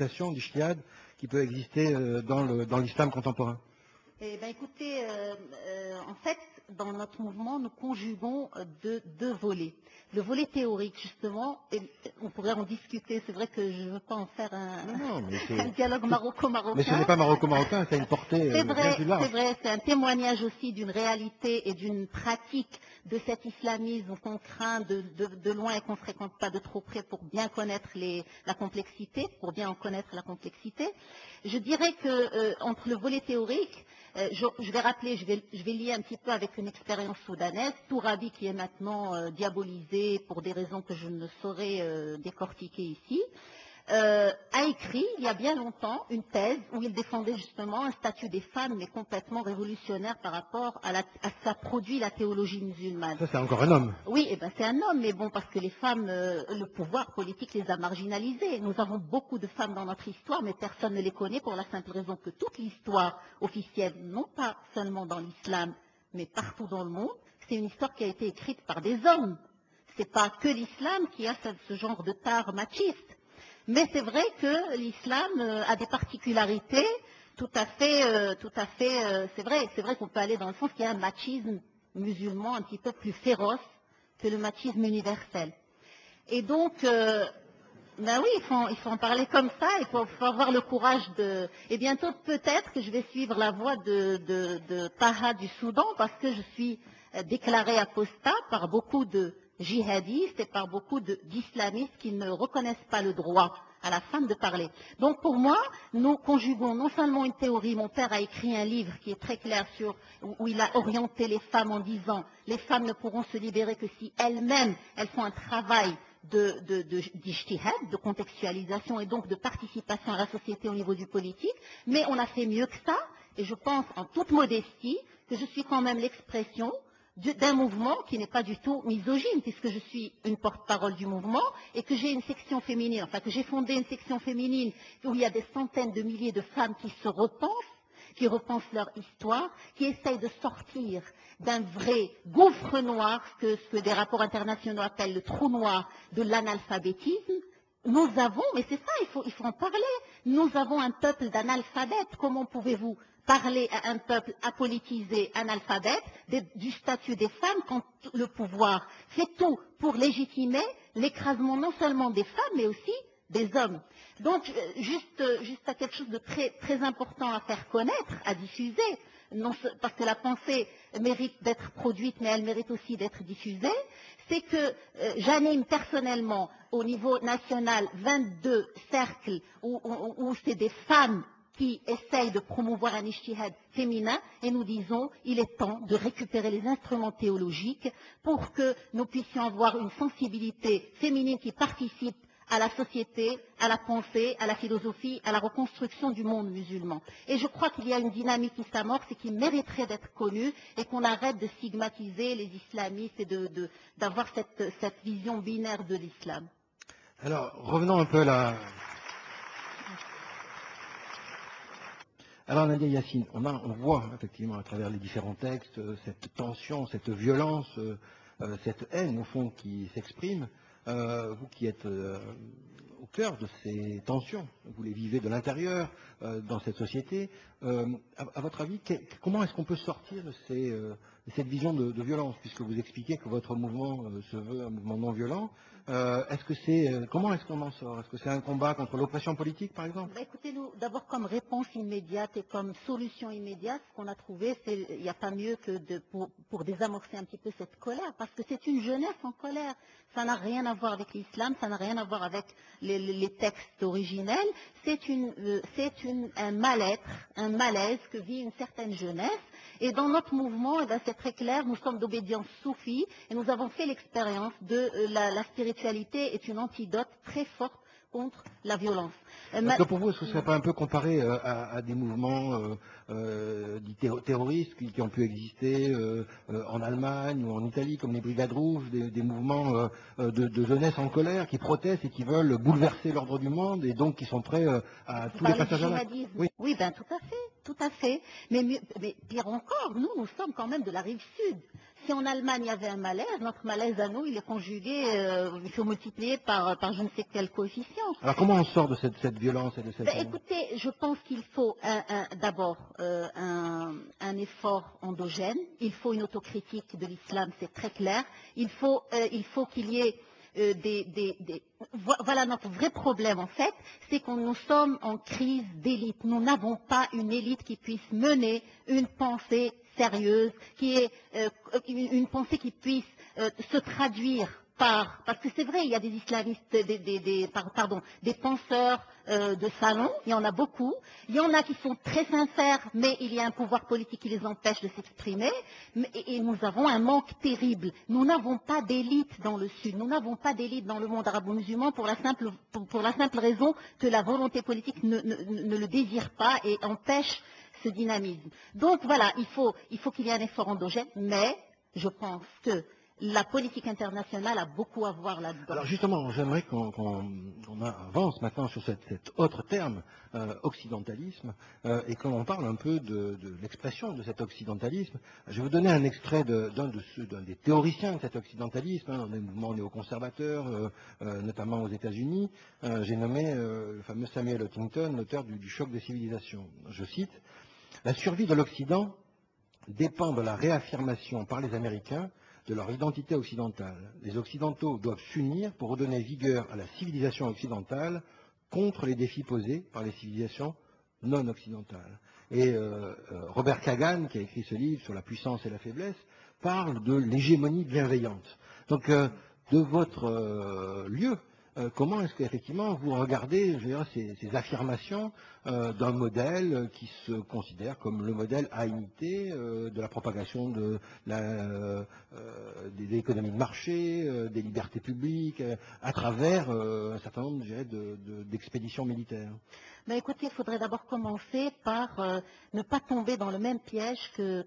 acceptation du ijtihad qui peut exister dans l'islam contemporain? Eh bien, écoutez, en fait, dans notre mouvement, nous conjuguons deux volets. Le volet théorique, justement, et on pourrait en discuter, c'est vrai que je ne veux pas en faire un dialogue maroco-marocain. Mais ce n'est pas maroco-marocain, ça a une portée bien plus large. C'est vrai, c'est un témoignage aussi d'une réalité et d'une pratique de cet islamisme qu'on craint de loin et qu'on ne fréquente pas de trop près pour bien connaître la complexité, pour bien en connaître la complexité. Je dirais que entre le volet théorique, je vais rappeler, je vais lier un petit peu avec une expérience soudanaise. Tourabi, qui est maintenant diabolisé pour des raisons que je ne saurais décortiquer ici, a écrit il y a bien longtemps une thèse où il défendait justement un statut des femmes, mais complètement révolutionnaire par rapport à ce qu'a produit la théologie musulmane. Ça, c'est encore un homme. Oui, eh ben, c'est un homme, mais bon, parce que les femmes, le pouvoir politique les a marginalisées. Nous avons beaucoup de femmes dans notre histoire, mais personne ne les connaît pour la simple raison que toute l'histoire officielle, non pas seulement dans l'islam, mais partout dans le monde, c'est une histoire qui a été écrite par des hommes. C'est pas que l'islam qui a ce genre de tare machiste. Mais c'est vrai que l'islam a des particularités tout à fait, c'est vrai qu'on peut aller dans le sens qu'il y a un machisme musulman un petit peu plus féroce que le machisme universel. Et donc, ben oui, il faut en parler comme ça, il faut avoir le courage de... Et bientôt, peut-être que je vais suivre la voie de Taha du Soudan, parce que je suis déclarée apostat par beaucoup de djihadistes et par beaucoup d'islamistes qui ne reconnaissent pas le droit à la femme de parler. Donc pour moi, nous conjuguons non seulement une théorie, mon père a écrit un livre qui est très clair où il a orienté les femmes en disant les femmes ne pourront se libérer que si elles-mêmes, elles font un travail d'ijtihad, de contextualisation et donc de participation à la société au niveau du politique, mais on a fait mieux que ça, et je pense en toute modestie que je suis quand même l'expression d'un mouvement qui n'est pas du tout misogyne, puisque je suis une porte-parole du mouvement et que j'ai une section féminine, enfin que j'ai fondé une section féminine où il y a des centaines de milliers de femmes qui se repensent, qui repensent leur histoire, qui essayent de sortir d'un vrai gouffre noir, ce que des rapports internationaux appellent le trou noir de l'analphabétisme. Nous avons, mais c'est ça, il faut en parler, nous avons un peuple d'analphabètes. Comment pouvez-vous parler à un peuple apolitisé, analphabète, du statut des femmes quand le pouvoir fait tout pour légitimer l'écrasement non seulement des femmes, mais aussi des hommes. Donc, juste à quelque chose de très, très important à faire connaître, à diffuser, non, parce que la pensée mérite d'être produite, mais elle mérite aussi d'être diffusée, c'est que j'anime personnellement au niveau national 22 cercles où c'est des femmes qui essayent de promouvoir un ijtihad féminin, et nous disons il est temps de récupérer les instruments théologiques pour que nous puissions avoir une sensibilité féminine qui participe à la société, à la pensée, à la philosophie, à la reconstruction du monde musulman. Et je crois qu'il y a une dynamique qui s'amorce et qui mériterait d'être connue, et qu'on arrête de stigmatiser les islamistes et d'avoir cette vision binaire de l'islam. Alors, revenons un peu là. Alors Nadia Yassine, on voit effectivement à travers les différents textes cette tension, cette violence, cette haine au fond qui s'exprime. Vous qui êtes au cœur de ces tensions, vous les vivez de l'intérieur dans cette société. À votre avis, comment est-ce qu'on peut sortir de cette vision de violence, puisque vous expliquez que votre mouvement se veut un mouvement non violent? Comment est-ce qu'on en sort? Est-ce que c'est un combat contre l'oppression politique, par exemple? Écoutez, nous, d'abord, comme réponse immédiate et comme solution immédiate, ce qu'on a trouvé, c'est il n'y a pas mieux que pour désamorcer un petit peu cette colère, parce que c'est une jeunesse en colère. Ça n'a rien à voir avec l'islam, ça n'a rien à voir avec les textes originels. C'est un mal-être, un malaise que vit une certaine jeunesse. Et dans notre mouvement, eh ben, c'est très clair, nous sommes d'obédience soufie et nous avons fait l'expérience de la spiritualité est une antidote très forte contre la violence. Parce que pour vous, est-ce que ce ne serait pas un peu comparé à des mouvements dits terroristes qui ont pu exister en Allemagne ou en Italie, comme les Brigades Rouges, des mouvements de jeunesse en colère qui protestent et qui veulent bouleverser l'ordre du monde et donc qui sont prêts à tous les passages à l'acte? Oui, ben tout à fait. Mais pire encore, nous sommes quand même de la rive sud. Si en Allemagne il y avait un malaise, notre malaise à nous, il est conjugué, il faut multiplier par je ne sais quel coefficient. Alors comment on sort de cette violence et de cette... Écoutez, je pense qu'il faut d'abord un effort endogène, il faut une autocritique de l'islam, c'est très clair, il faut qu'il y ait voilà notre vrai problème en fait, c'est que nous sommes en crise d'élite. Nous n'avons pas une élite qui puisse mener une pensée sérieuse, qui est une pensée qui puisse se traduire parce que c'est vrai, il y a des islamistes, des penseurs de salon, il y en a beaucoup. Il y en a qui sont très sincères, mais il y a un pouvoir politique qui les empêche de s'exprimer. Et nous avons un manque terrible. Nous n'avons pas d'élite dans le Sud, nous n'avons pas d'élite dans le monde arabo-musulman pour la simple raison que la volonté politique ne le désire pas et empêche ce dynamisme. Donc voilà, il faut qu'il y ait un effort endogène, mais je pense que la politique internationale a beaucoup à voir là-dedans. Alors justement, j'aimerais qu'on avance maintenant sur cet autre terme, occidentalisme, et qu'on parle un peu de l'expression de cet occidentalisme. Je vais vous donner un extrait d'un des théoriciens de cet occidentalisme, dans les mouvements néoconservateurs, notamment aux États-Unis. J'ai nommé le fameux Samuel Huntington, l'auteur du choc des civilisations. Je cite, « La survie de l'Occident dépend de la réaffirmation par les Américains de leur identité occidentale. Les Occidentaux doivent s'unir pour redonner vigueur à la civilisation occidentale contre les défis posés par les civilisations non occidentales. » Et Robert Kagan, qui a écrit ce livre sur la puissance et la faiblesse, parle de l'hégémonie bienveillante. Donc, de votre lieu, comment est-ce qu'effectivement vous regardez, je veux dire, ces affirmations d'un modèle qui se considère comme le modèle à imiter de la propagation de des économies de marché, des libertés publiques, à travers un certain nombre, je dirais, d'expéditions militaires? Ben écoutez, il faudrait d'abord commencer par ne pas tomber dans le même piège que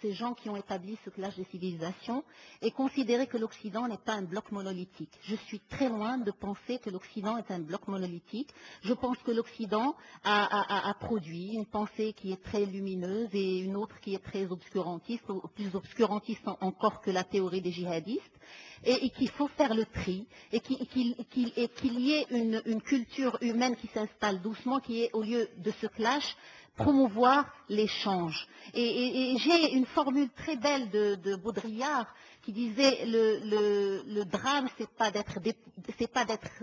ces gens qui ont établi ce clash des civilisations et considérer que l'Occident n'est pas un bloc monolithique. Je suis très loin de penser que l'Occident est un bloc monolithique. Je pense que l'Occident a produit une pensée qui est très lumineuse et une autre qui est très obscurantiste, plus obscurantiste encore que la théorie des djihadistes. Et qu'il faut faire le tri, et qu'il y ait une culture humaine qui s'installe doucement, qui est, au lieu de ce clash, promouvoir l'échange. Et j'ai une formule très belle de Baudrillard qui disait le drame, c'est pas d'être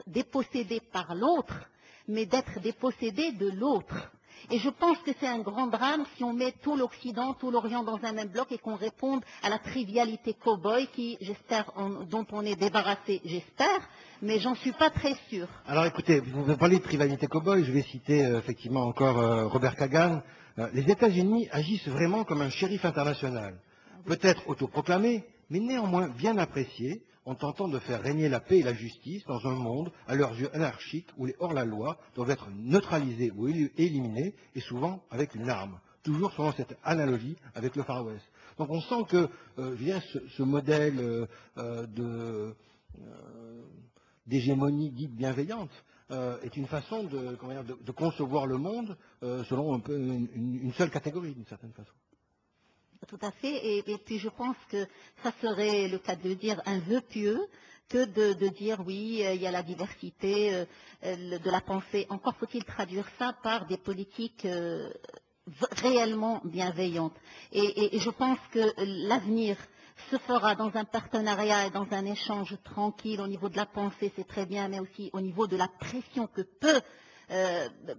dépossédé par l'autre, mais d'être dépossédé de l'autre. Et je pense que c'est un grand drame si on met tout l'Occident, tout l'Orient dans un même bloc et qu'on réponde à la trivialité cow-boy qui, j'espère, dont on est débarrassé, j'espère, mais j'en suis pas très sûre. Alors écoutez, vous parlez de trivialité cow-boy, je vais citer effectivement encore Robert Kagan. Les États-Unis agissent vraiment comme un shérif international, peut-être autoproclamé, mais néanmoins bien apprécié, en tentant de faire régner la paix et la justice dans un monde à leurs yeux anarchique où les hors-la-loi doivent être neutralisés ou éliminés, et souvent avec une arme, toujours selon cette analogie avec le Far West. Donc on sent que ce modèle d'hégémonie dite bienveillante est une façon de concevoir le monde selon un peu une seule catégorie, d'une certaine façon. Tout à fait, et puis je pense que ça serait le cas de dire un vœu pieux que de dire oui, il y a la diversité de la pensée. Encore faut-il traduire ça par des politiques réellement bienveillantes. Et je pense que l'avenir se fera dans un partenariat et dans un échange tranquille au niveau de la pensée, c'est très bien, mais aussi au niveau de la pression que peut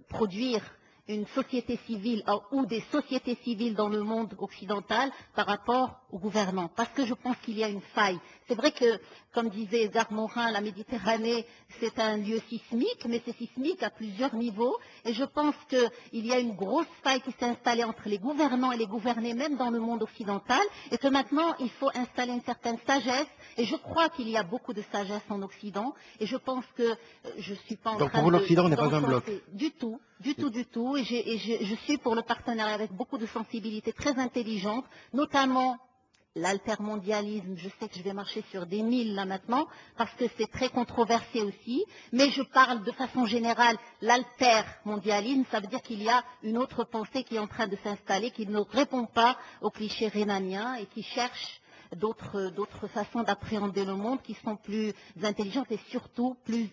produire une société civile ou des sociétés civiles dans le monde occidental par rapport aux gouvernants. Parce que je pense qu'il y a une faille. C'est vrai que, comme disait Edgar Morin, la Méditerranée, c'est un lieu sismique, mais c'est sismique à plusieurs niveaux. Et je pense qu'il y a une grosse faille qui s'est installée entre les gouvernants et les gouvernés, même dans le monde occidental, et que maintenant, il faut installer une certaine sagesse. Et je crois qu'il y a beaucoup de sagesse en Occident. Et je pense que je ne suis pas en train de... Donc pour vous, l'Occident n'est pas un bloc? Du tout. Et je suis pour le partenariat avec beaucoup de sensibilité très intelligente, notamment l'altermondialisme. Je sais que je vais marcher sur des milles là maintenant, parce que c'est très controversé aussi, mais je parle de façon générale, l'altermondialisme, ça veut dire qu'il y a une autre pensée qui est en train de s'installer, qui ne répond pas aux clichés rhénaniens et qui cherche d'autres façons d'appréhender le monde qui sont plus intelligentes et surtout plus